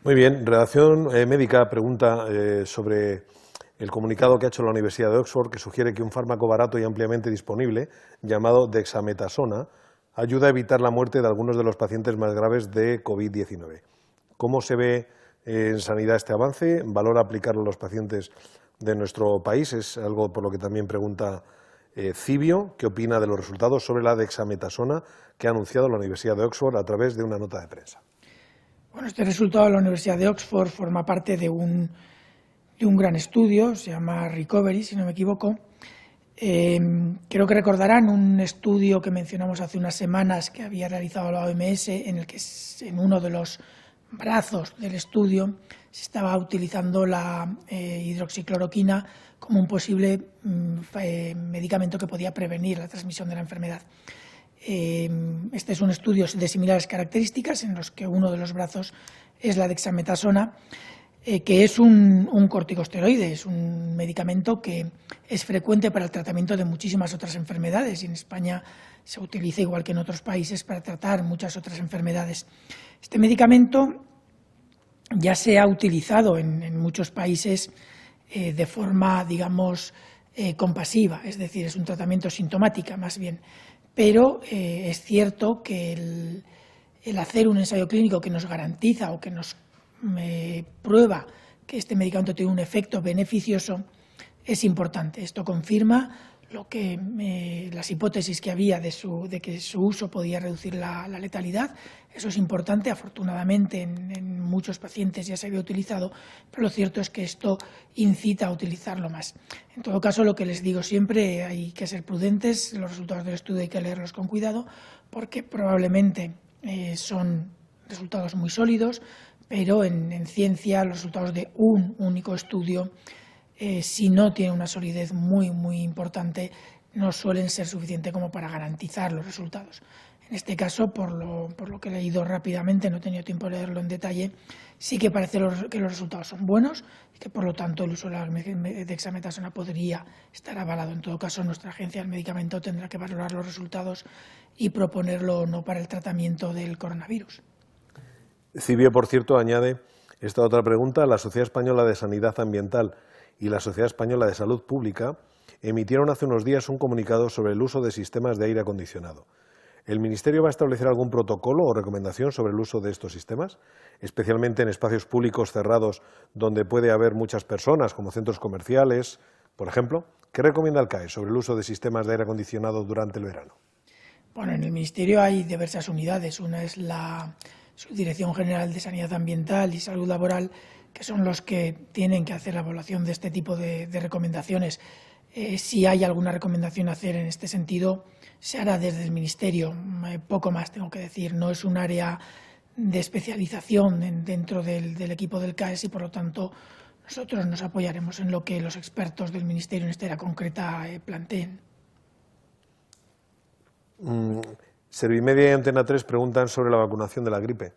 Muy bien, Redacción Médica pregunta sobre el comunicado que ha hecho la Universidad de Oxford, que sugiere que un fármaco barato y ampliamente disponible, llamado dexametasona, ayuda a evitar la muerte de algunos de los pacientes más graves de COVID-19. ¿Cómo se ve en sanidad este avance? ¿Valora aplicarlo a los pacientes de nuestro país? Es algo por lo que también pregunta Cibio, ¿qué opina de los resultados sobre la dexametasona que ha anunciado la Universidad de Oxford a través de una nota de prensa? Bueno, este resultado de la Universidad de Oxford forma parte de un gran estudio, se llama Recovery, si no me equivoco. Creo que recordarán un estudio que mencionamos hace unas semanas que había realizado la OMS, en el que en uno de los brazos del estudio se estaba utilizando la hidroxicloroquina como un posible medicamento que podía prevenir la transmisión de la enfermedad. Este es un estudio de similares características en los que uno de los brazos es la dexametasona, que es un corticosteroide, es un medicamento que es frecuente para el tratamiento de muchísimas otras enfermedades y en España se utiliza igual que en otros países para tratar muchas otras enfermedades. Este medicamento ya se ha utilizado en muchos países de forma, digamos, compasiva, es decir, es un tratamiento sintomático más bien. Pero es cierto que el hacer un ensayo clínico que nos garantiza o que nos prueba que este medicamento tiene un efecto beneficioso es importante. Esto confirma las hipótesis que había de que su uso podía reducir la letalidad. Eso es importante. Afortunadamente en muchos pacientes ya se había utilizado, pero lo cierto es que esto incita a utilizarlo más. En todo caso, lo que les digo siempre, hay que ser prudentes. Los resultados del estudio hay que leerlos con cuidado porque probablemente son resultados muy sólidos, pero en ciencia los resultados de un único estudio, si no tiene una solidez muy importante, no suelen ser suficientes como para garantizar los resultados. En este caso, por lo que he leído rápidamente, no he tenido tiempo de leerlo en detalle, sí que parece que los resultados son buenos y que por lo tanto el uso de la dexametasona podría estar avalado. En todo caso, nuestra agencia del medicamento tendrá que valorar los resultados y proponerlo o no para el tratamiento del coronavirus. Cibio, por cierto, añade esta otra pregunta. La Sociedad Española de Sanidad Ambiental y la Sociedad Española de Salud Pública emitieron hace unos días un comunicado sobre el uso de sistemas de aire acondicionado. ¿El Ministerio va a establecer algún protocolo o recomendación sobre el uso de estos sistemas, especialmente en espacios públicos cerrados donde puede haber muchas personas, como centros comerciales, por ejemplo? ¿Qué recomienda el CAE sobre el uso de sistemas de aire acondicionado durante el verano? Bueno, en el Ministerio hay diversas unidades. Una es la Subdirección General de Sanidad Ambiental y Salud Laboral, que son los que tienen que hacer la evaluación de este tipo de recomendaciones. Si hay alguna recomendación a hacer en este sentido, se hará desde el Ministerio. Poco más tengo que decir. No es un área de especialización dentro del equipo del CAES y, por lo tanto, nosotros nos apoyaremos en lo que los expertos del Ministerio en esta área concreta planteen. Servimedia y Antena 3 preguntan sobre la vacunación de la gripe.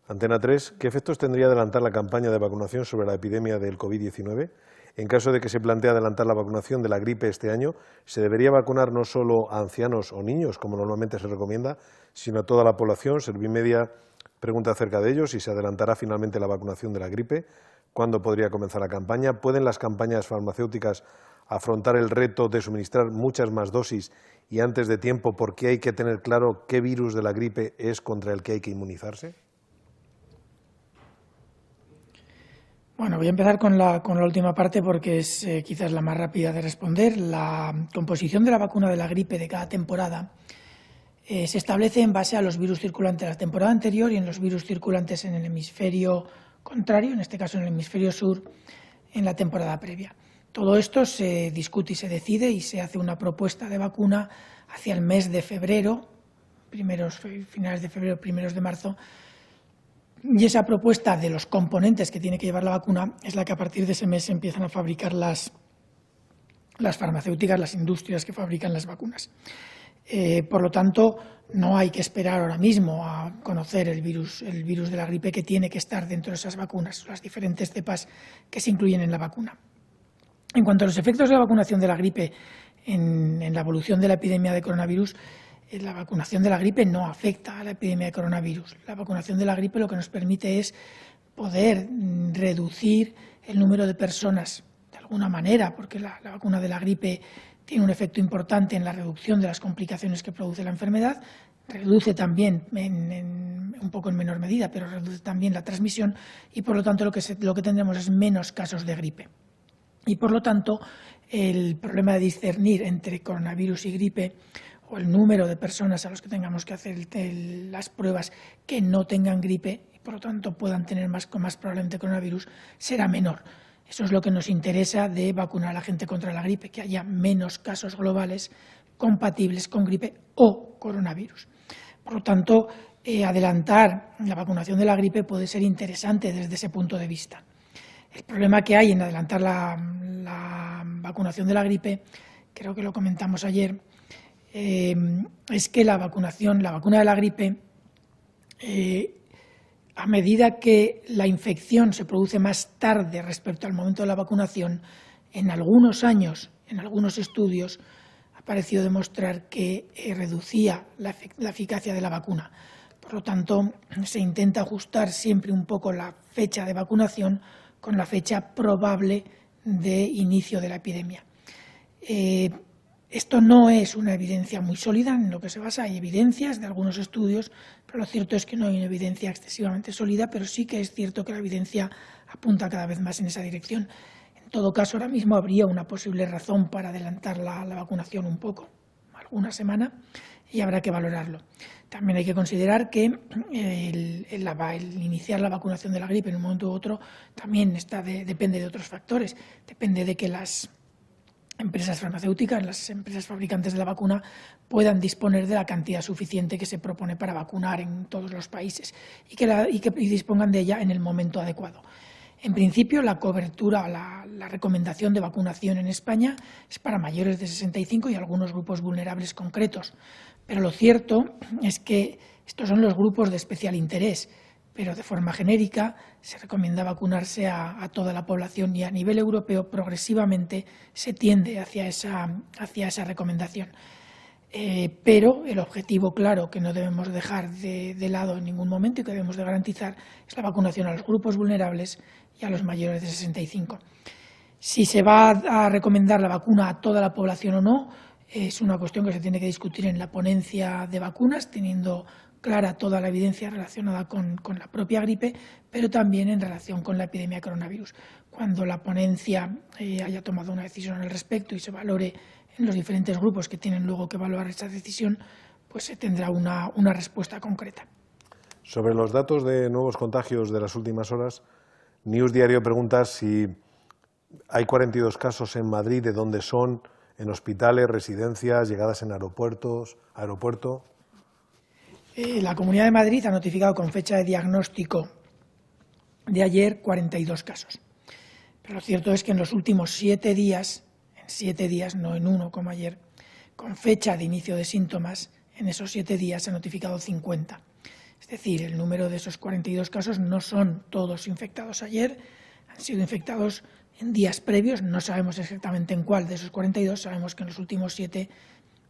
Antena 3, ¿qué efectos tendría adelantar la campaña de vacunación sobre la epidemia del COVID-19? En caso de que se plantee adelantar la vacunación de la gripe este año, ¿se debería vacunar no solo a ancianos o niños, como normalmente se recomienda, sino a toda la población? Servimedia pregunta acerca de ello, si se adelantará finalmente la vacunación de la gripe, ¿cuándo podría comenzar la campaña? ¿Pueden las campañas farmacéuticas afrontar el reto de suministrar muchas más dosis y antes de tiempo, porque hay que tener claro qué virus de la gripe es contra el que hay que inmunizarse? Bueno, voy a empezar con la última parte porque es quizás la más rápida de responder. La composición de la vacuna de la gripe de cada temporada se establece en base a los virus circulantes de la temporada anterior y en los virus circulantes en el hemisferio contrario, en este caso en el hemisferio sur, en la temporada previa. Todo esto se discute y se decide y se hace una propuesta de vacuna hacia el mes de febrero, finales de febrero, primeros de marzo, y esa propuesta de los componentes que tiene que llevar la vacuna es la que a partir de ese mes empiezan a fabricar las farmacéuticas, las industrias que fabrican las vacunas. Por lo tanto, no hay que esperar ahora mismo a conocer el virus de la gripe que tiene que estar dentro de esas vacunas, las diferentes cepas que se incluyen en la vacuna. En cuanto a los efectos de la vacunación de la gripe en la evolución de la epidemia de coronavirus, la vacunación de la gripe no afecta a la epidemia de coronavirus. La vacunación de la gripe lo que nos permite es poder reducir el número de personas de alguna manera, porque la vacuna de la gripe tiene un efecto importante en la reducción de las complicaciones que produce la enfermedad, reduce también un poco en menor medida, pero reduce también la transmisión y por lo tanto lo que tendremos es menos casos de gripe. Y por lo tanto el problema de discernir entre coronavirus y gripe o el número de personas a los que tengamos que hacer las pruebas que no tengan gripe y por lo tanto puedan tener más probablemente coronavirus será menor. Eso es lo que nos interesa de vacunar a la gente contra la gripe, que haya menos casos globales compatibles con gripe o coronavirus. Por lo tanto, adelantar la vacunación de la gripe puede ser interesante desde ese punto de vista. El problema que hay en adelantar la vacunación de la gripe, creo que lo comentamos ayer, es que la vacuna de la gripe, a medida que la infección se produce más tarde respecto al momento de la vacunación, en algunos años, en algunos estudios, ha parecido demostrar que reducía la eficacia de la vacuna. Por lo tanto, se intenta ajustar siempre un poco la fecha de vacunación con la fecha probable de inicio de la epidemia. Esto no es una evidencia muy sólida en lo que se basa. Hay evidencias de algunos estudios, pero lo cierto es que no hay una evidencia excesivamente sólida, pero sí que es cierto que la evidencia apunta cada vez más en esa dirección. En todo caso, ahora mismo habría una posible razón para adelantar la vacunación un poco, alguna semana, y habrá que valorarlo. También hay que considerar que el iniciar la vacunación de la gripe en un momento u otro también depende de otros factores. Depende de que las empresas farmacéuticas, las empresas fabricantes de la vacuna, puedan disponer de la cantidad suficiente que se propone para vacunar en todos los países y que dispongan de ella en el momento adecuado. En principio, la cobertura, la recomendación de vacunación en España es para mayores de 65 y algunos grupos vulnerables concretos. Pero lo cierto es que estos son los grupos de especial interés, pero de forma genérica se recomienda vacunarse a toda la población y a nivel europeo progresivamente se tiende hacia esa recomendación. Pero el objetivo claro que no debemos dejar de lado en ningún momento y que debemos de garantizar es la vacunación a los grupos vulnerables y a los mayores de 65. Si se va a recomendar la vacuna a toda la población o no, es una cuestión que se tiene que discutir en la ponencia de vacunas, teniendo clara toda la evidencia relacionada con la propia gripe, pero también en relación con la epidemia de coronavirus. Cuando la ponencia haya tomado una decisión al respecto y se valore en los diferentes grupos que tienen luego que evaluar esa decisión, pues se tendrá una respuesta concreta. Sobre los datos de nuevos contagios de las últimas horas, News Diario pregunta si hay 42 casos en Madrid, de dónde son, en hospitales, residencias, llegadas en aeropuerto. La Comunidad de Madrid ha notificado con fecha de diagnóstico de ayer 42 casos. Pero lo cierto es que en los últimos 7 días, no en uno como ayer, con fecha de inicio de síntomas, en esos 7 días se han notificado 50. Es decir, el número de esos 42 casos no son todos infectados ayer, han sido infectados en días previos, no sabemos exactamente en cuál de esos 42, sabemos que en los últimos 7,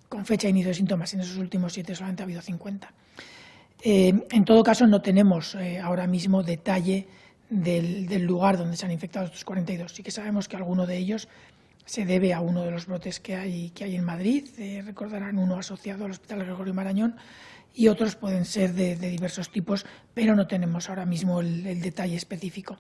con fecha de inicio de síntomas, en esos últimos 7 solamente ha habido 50. En todo caso, no tenemos ahora mismo detalle del lugar donde se han infectado estos 42. Sí que sabemos que alguno de ellos se debe a uno de los brotes que hay en Madrid, recordarán uno asociado al Hospital Gregorio Marañón, y otros pueden ser de diversos tipos, pero no tenemos ahora mismo el detalle específico.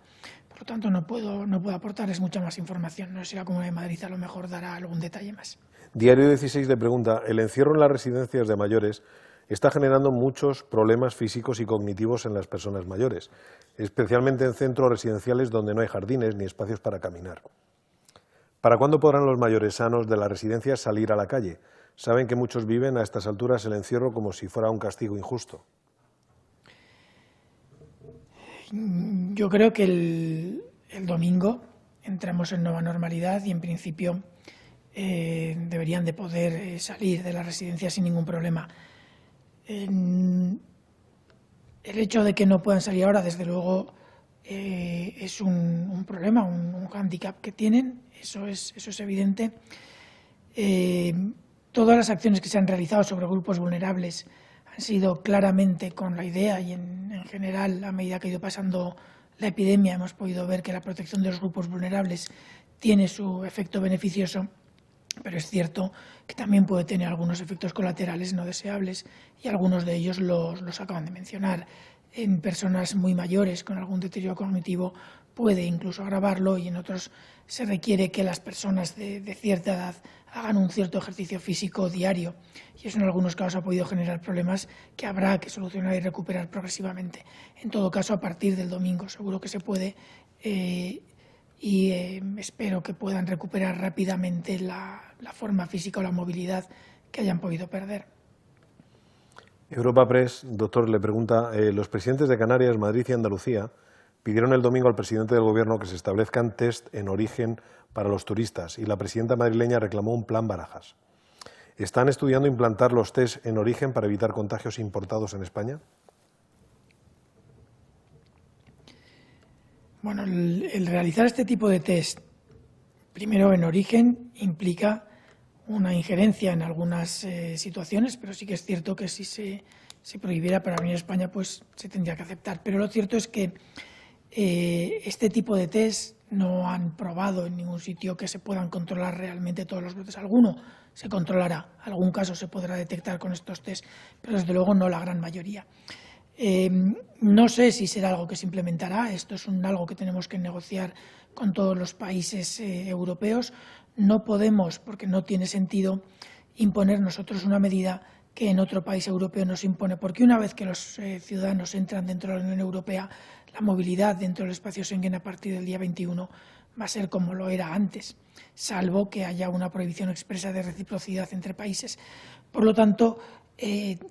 Por lo tanto, no puedo aportarles mucha más información. No sé si la Comunidad de Madrid a lo mejor dará algún detalle más. Diario 16 le pregunta, el encierro en las residencias de mayores está generando muchos problemas físicos y cognitivos en las personas mayores, especialmente en centros residenciales donde no hay jardines ni espacios para caminar. ¿Para cuándo podrán los mayores sanos de las residencias salir a la calle? Saben que muchos viven a estas alturas el encierro como si fuera un castigo injusto. Yo creo que el domingo entramos en nueva normalidad y en principio deberían de poder salir de la residencia sin ningún problema. El hecho de que no puedan salir ahora, desde luego, es un problema, un hándicap que tienen, eso es evidente. Todas las acciones que se han realizado sobre grupos vulnerables han sido claramente con la idea y en general, a medida que ha ido pasando la epidemia hemos podido ver que la protección de los grupos vulnerables tiene su efecto beneficioso, pero es cierto que también puede tener algunos efectos colaterales no deseables y algunos de ellos los acaban de mencionar. En personas muy mayores con algún deterioro cognitivo puede incluso agravarlo y en otros se requiere que las personas de cierta edad hagan un cierto ejercicio físico diario y eso en algunos casos ha podido generar problemas que habrá que solucionar y recuperar progresivamente. En todo caso, a partir del domingo seguro que se puede espero que puedan recuperar rápidamente la forma física o la movilidad que hayan podido perder. Europa Press, doctor, le pregunta, los presidentes de Canarias, Madrid y Andalucía pidieron el domingo al presidente del Gobierno que se establezcan test en origen para los turistas y la presidenta madrileña reclamó un plan Barajas. ¿Están estudiando implantar los test en origen para evitar contagios importados en España? Bueno, el realizar este tipo de test, primero en origen, implica una injerencia en algunas situaciones, pero sí que es cierto que si se prohibiera para venir a España, pues se tendría que aceptar. Pero lo cierto es que este tipo de test no han probado en ningún sitio que se puedan controlar realmente todos los brotes. Alguno se controlará, algún caso se podrá detectar con estos test, pero desde luego no la gran mayoría. No sé si será algo que se implementará, esto es algo que tenemos que negociar con todos los países europeos. No podemos, porque no tiene sentido, imponer nosotros una medida que en otro país europeo nos impone, porque una vez que los ciudadanos entran dentro de la Unión Europea, la movilidad dentro del espacio Schengen a partir del día 21 va a ser como lo era antes, salvo que haya una prohibición expresa de reciprocidad entre países. Por lo tanto,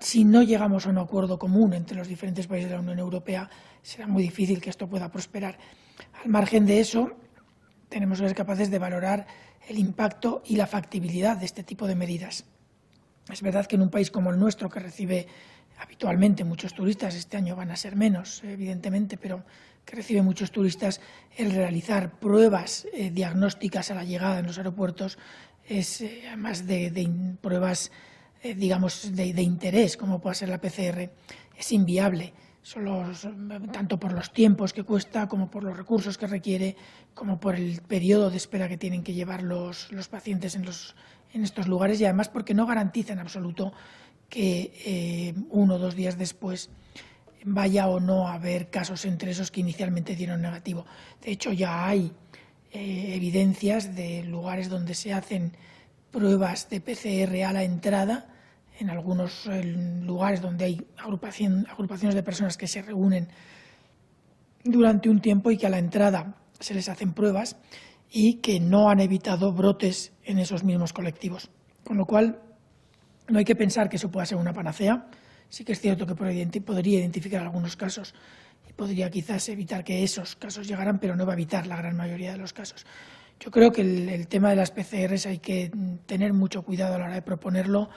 si no llegamos a un acuerdo común entre los diferentes países de la Unión Europea, será muy difícil que esto pueda prosperar. Al margen de eso, tenemos que ser capaces de valorar el impacto y la factibilidad de este tipo de medidas. Es verdad que en un país como el nuestro, que recibe habitualmente muchos turistas, este año van a ser menos, evidentemente, pero que recibe muchos turistas, el realizar pruebas diagnósticas a la llegada en los aeropuertos es, además de pruebas digamos, de interés, como pueda ser la PCR, es inviable, tanto por los tiempos que cuesta, como por los recursos que requiere, como por el periodo de espera que tienen que llevar los pacientes en estos lugares y además porque no garantiza en absoluto que 1 o 2 días después vaya o no a haber casos entre esos que inicialmente dieron negativo. De hecho, ya hay evidencias de lugares donde se hacen pruebas de PCR a la entrada, en algunos lugares donde hay agrupaciones de personas que se reúnen durante un tiempo y que a la entrada se les hacen pruebas y que no han evitado brotes en esos mismos colectivos. Con lo cual, no hay que pensar que eso pueda ser una panacea. Sí que es cierto que podría identificar algunos casos y podría quizás evitar que esos casos llegaran, pero no va a evitar la gran mayoría de los casos. Yo creo que el tema de las PCRs hay que tener mucho cuidado a la hora de proponerlo.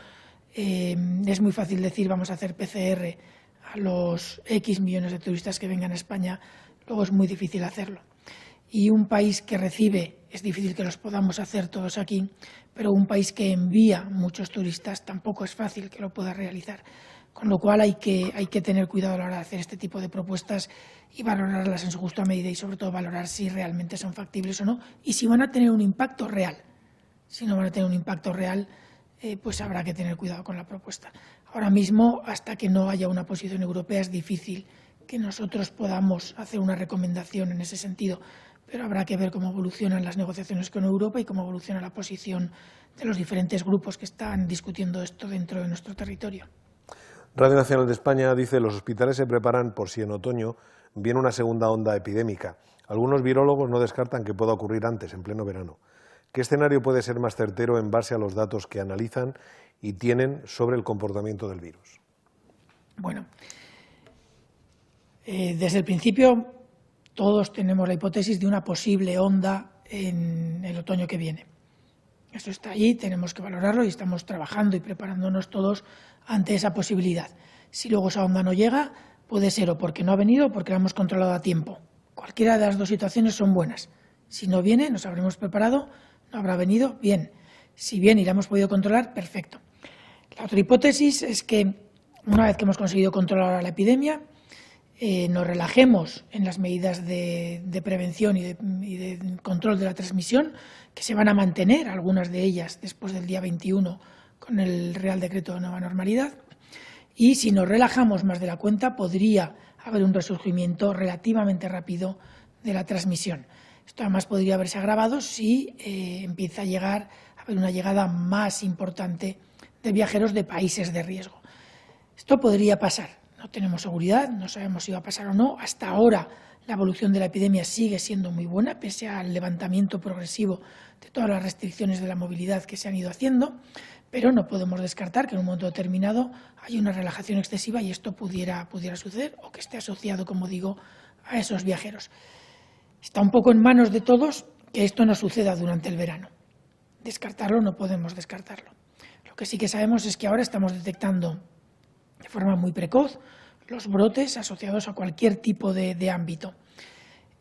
Es muy fácil decir vamos a hacer PCR a los X millones de turistas que vengan a España, luego es muy difícil hacerlo. Y un país que recibe, es difícil que los podamos hacer todos aquí, pero un país que envía muchos turistas tampoco es fácil que lo pueda realizar. Con lo cual hay que tener cuidado a la hora de hacer este tipo de propuestas y valorarlas en su justa medida y sobre todo valorar si realmente son factibles o no y si van a tener un impacto real. Si no van a tener un impacto real, pues habrá que tener cuidado con la propuesta. Ahora mismo, hasta que no haya una posición europea, es difícil que nosotros podamos hacer una recomendación en ese sentido, pero habrá que ver cómo evolucionan las negociaciones con Europa y cómo evoluciona la posición de los diferentes grupos que están discutiendo esto dentro de nuestro territorio. Radio Nacional de España dice los hospitales se preparan por si en otoño viene una segunda onda epidémica. Algunos virólogos no descartan que pueda ocurrir antes, en pleno verano. ¿Qué escenario puede ser más certero en base a los datos que analizan y tienen sobre el comportamiento del virus? Bueno, desde el principio todos tenemos la hipótesis de una posible onda en el otoño que viene. Esto está allí, tenemos que valorarlo y estamos trabajando y preparándonos todos ante esa posibilidad. Si luego esa onda no llega, puede ser o porque no ha venido o porque la hemos controlado a tiempo. Cualquiera de las dos situaciones son buenas. Si no viene, nos habremos preparado, no habrá venido, bien. Si viene y la hemos podido controlar, perfecto. La otra hipótesis es que una vez que hemos conseguido controlar la epidemia, nos relajemos en las medidas de prevención y de control de la transmisión, que se van a mantener, algunas de ellas después del día 21 con el Real Decreto de Nueva Normalidad, y si nos relajamos más de la cuenta podría haber un resurgimiento relativamente rápido de la transmisión. Esto además podría haberse agravado si empieza a haber una llegada más importante de viajeros de países de riesgo. Esto podría pasar, no tenemos seguridad, no sabemos si va a pasar o no. Hasta ahora la evolución de la epidemia sigue siendo muy buena, pese al levantamiento progresivo de todas las restricciones de la movilidad que se han ido haciendo, pero no podemos descartar que en un momento determinado hay una relajación excesiva y esto pudiera suceder, o que esté asociado, como digo, a esos viajeros. Está un poco en manos de todos que esto no suceda durante el verano. Descartarlo no podemos descartarlo. Lo que sí que sabemos es que ahora estamos detectando de forma muy precoz los brotes asociados a cualquier tipo de ámbito.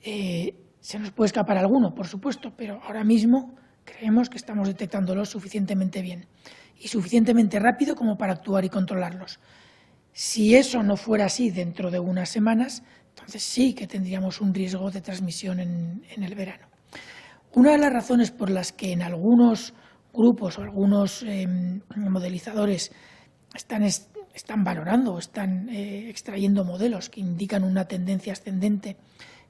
Se nos puede escapar alguno, por supuesto, pero ahora mismo creemos que estamos detectándolos suficientemente bien y suficientemente rápido como para actuar y controlarlos. Si eso no fuera así dentro de unas semanas, entonces sí que tendríamos un riesgo de transmisión en el verano. Una de las razones por las que en algunos grupos o algunos modelizadores están valorando o están extrayendo modelos que indican una tendencia ascendente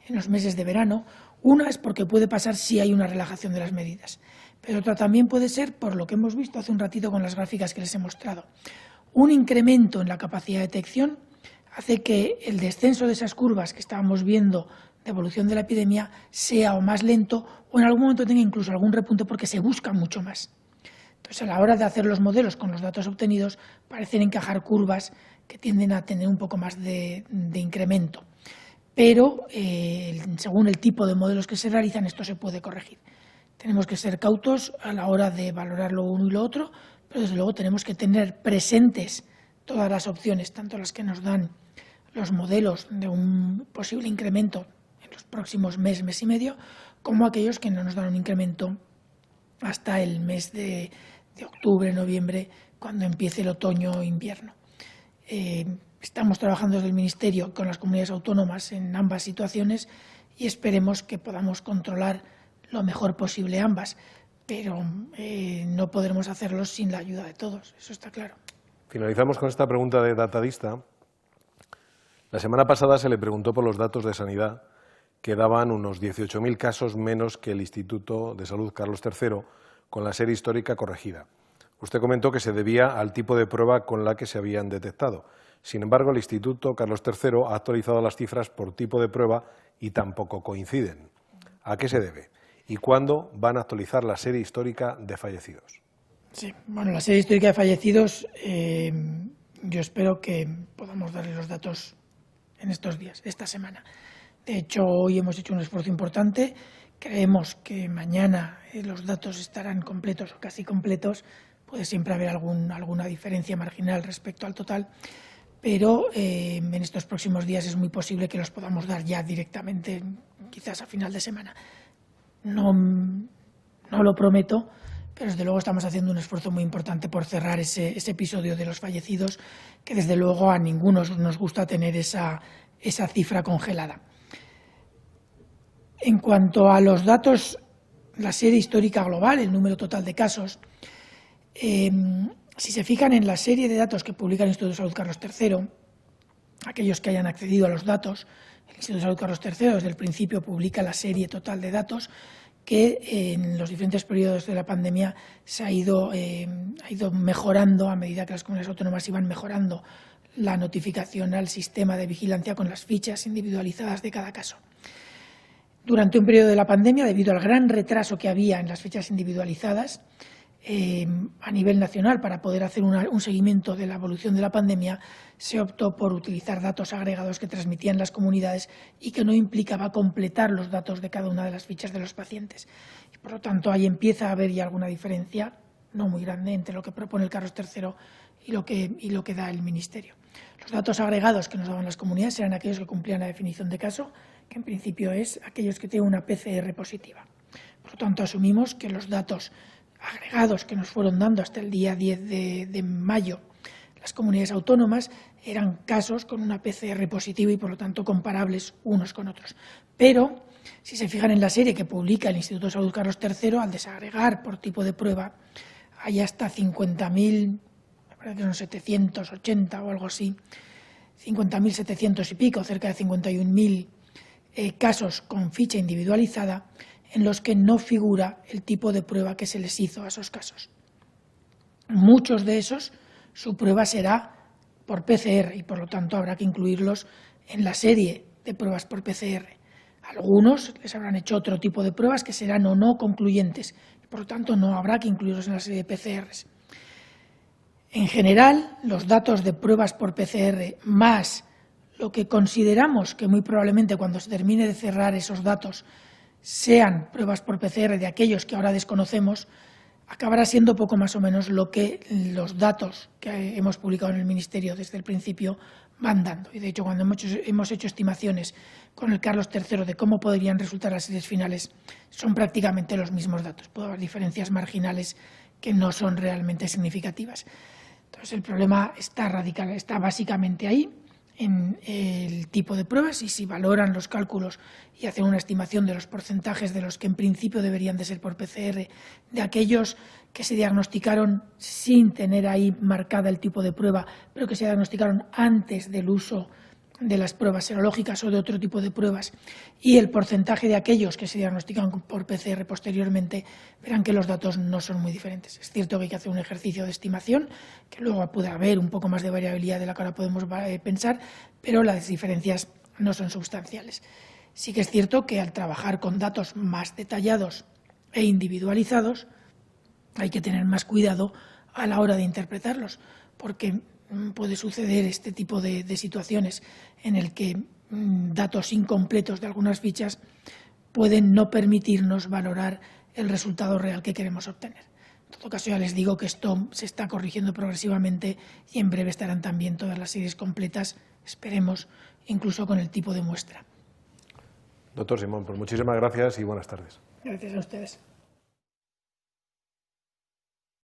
en los meses de verano, una es porque puede pasar si hay una relajación de las medidas, pero otra también puede ser por lo que hemos visto hace un ratito con las gráficas que les he mostrado. Un incremento en la capacidad de detección hace que el descenso de esas curvas que estábamos viendo de evolución de la epidemia sea o más lento o en algún momento tenga incluso algún repunte porque se busca mucho más. Entonces, a la hora de hacer los modelos con los datos obtenidos, parecen encajar curvas que tienden a tener un poco más de incremento. Pero, según el tipo de modelos que se realizan, esto se puede corregir. Tenemos que ser cautos a la hora de valorar lo uno y lo otro, pero desde luego tenemos que tener presentes todas las opciones, tanto las que nos dan los modelos de un posible incremento en los próximos mes y medio, como aquellos que no nos dan un incremento hasta el mes de octubre, noviembre, cuando empiece el otoño o invierno. Estamos trabajando desde el Ministerio con las comunidades autónomas en ambas situaciones y esperemos que podamos controlar lo mejor posible ambas, pero no podremos hacerlo sin la ayuda de todos, eso está claro. Finalizamos con esta pregunta de Datadista. La semana pasada se le preguntó por los datos de sanidad que daban unos 18.000 casos menos que el Instituto de Salud Carlos III con la serie histórica corregida. Usted comentó que se debía al tipo de prueba con la que se habían detectado. Sin embargo, el Instituto Carlos III ha actualizado las cifras por tipo de prueba y tampoco coinciden. ¿A qué se debe? ¿Y cuándo van a actualizar la serie histórica de fallecidos? Sí, bueno, la serie histórica de fallecidos, yo espero que podamos darle los datos en estos días, esta semana. De hecho, hoy hemos hecho un esfuerzo importante. Creemos que mañana los datos estarán completos o casi completos. Puede siempre haber alguna diferencia marginal respecto al total, pero en estos próximos días es muy posible que los podamos dar ya directamente, quizás a final de semana. No lo prometo, pero desde luego estamos haciendo un esfuerzo muy importante por cerrar ese episodio de los fallecidos, que desde luego a ninguno nos gusta tener esa cifra congelada. En cuanto a los datos, la serie histórica global, el número total de casos, si se fijan en la serie de datos que publica el Instituto de Salud Carlos III, aquellos que hayan accedido a los datos, el Instituto de Salud Carlos III desde el principio publica la serie total de datos que en los diferentes periodos de la pandemia se ha ido mejorando a medida que las comunidades autónomas iban mejorando la notificación al sistema de vigilancia con las fichas individualizadas de cada caso. Durante un periodo de la pandemia, debido al gran retraso que había en las fichas individualizadas a nivel nacional para poder hacer un seguimiento de la evolución de la pandemia, se optó por utilizar datos agregados que transmitían las comunidades y que no implicaba completar los datos de cada una de las fichas de los pacientes. Y por lo tanto, ahí empieza a haber ya alguna diferencia, no muy grande, entre lo que propone el Carlos III y lo que da el Ministerio. Los datos agregados que nos daban las comunidades eran aquellos que cumplían la definición de caso, que en principio es aquellos que tienen una PCR positiva. Por lo tanto, asumimos que los datos agregados que nos fueron dando hasta el día 10 de mayo las comunidades autónomas eran casos con una PCR positiva y por lo tanto comparables unos con otros. Pero si se fijan en la serie que publica el Instituto de Salud Carlos III, al desagregar por tipo de prueba hay hasta 50.000, me parece que son 780 o algo así, 50.700 y pico, cerca de 51.000 casos con ficha individualizada en los que no figura el tipo de prueba que se les hizo a esos casos. Muchos de esos, su prueba será por PCR y por lo tanto habrá que incluirlos en la serie de pruebas por PCR. Algunos les habrán hecho otro tipo de pruebas que serán o no concluyentes y por lo tanto no habrá que incluirlos en la serie de PCRs. En general, los datos de pruebas por PCR más lo que consideramos que muy probablemente cuando se termine de cerrar esos datos sean pruebas por PCR de aquellos que ahora desconocemos, acabará siendo poco más o menos lo que los datos que hemos publicado en el Ministerio desde el principio van dando. Y de hecho, cuando hemos hecho estimaciones con el Carlos III de cómo podrían resultar las series finales, son prácticamente los mismos datos. Puede haber diferencias marginales que no son realmente significativas. Entonces, el problema está básicamente ahí, en el tipo de pruebas, y si valoran los cálculos y hacen una estimación de los porcentajes de los que en principio deberían de ser por PCR, de aquellos que se diagnosticaron sin tener ahí marcada el tipo de prueba, pero que se diagnosticaron antes del uso de las pruebas serológicas o de otro tipo de pruebas, y el porcentaje de aquellos que se diagnostican por PCR posteriormente, verán que los datos no son muy diferentes. Es cierto que hay que hacer un ejercicio de estimación, que luego puede haber un poco más de variabilidad de la que ahora podemos pensar, pero las diferencias no son sustanciales. Sí que es cierto que al trabajar con datos más detallados e individualizados, hay que tener más cuidado a la hora de interpretarlos, porque puede suceder este tipo de situaciones en el que datos incompletos de algunas fichas pueden no permitirnos valorar el resultado real que queremos obtener. En todo caso, ya les digo que esto se está corrigiendo progresivamente y en breve estarán también todas las series completas, esperemos, incluso con el tipo de muestra. Doctor Simón, pues muchísimas gracias y buenas tardes. Gracias a ustedes.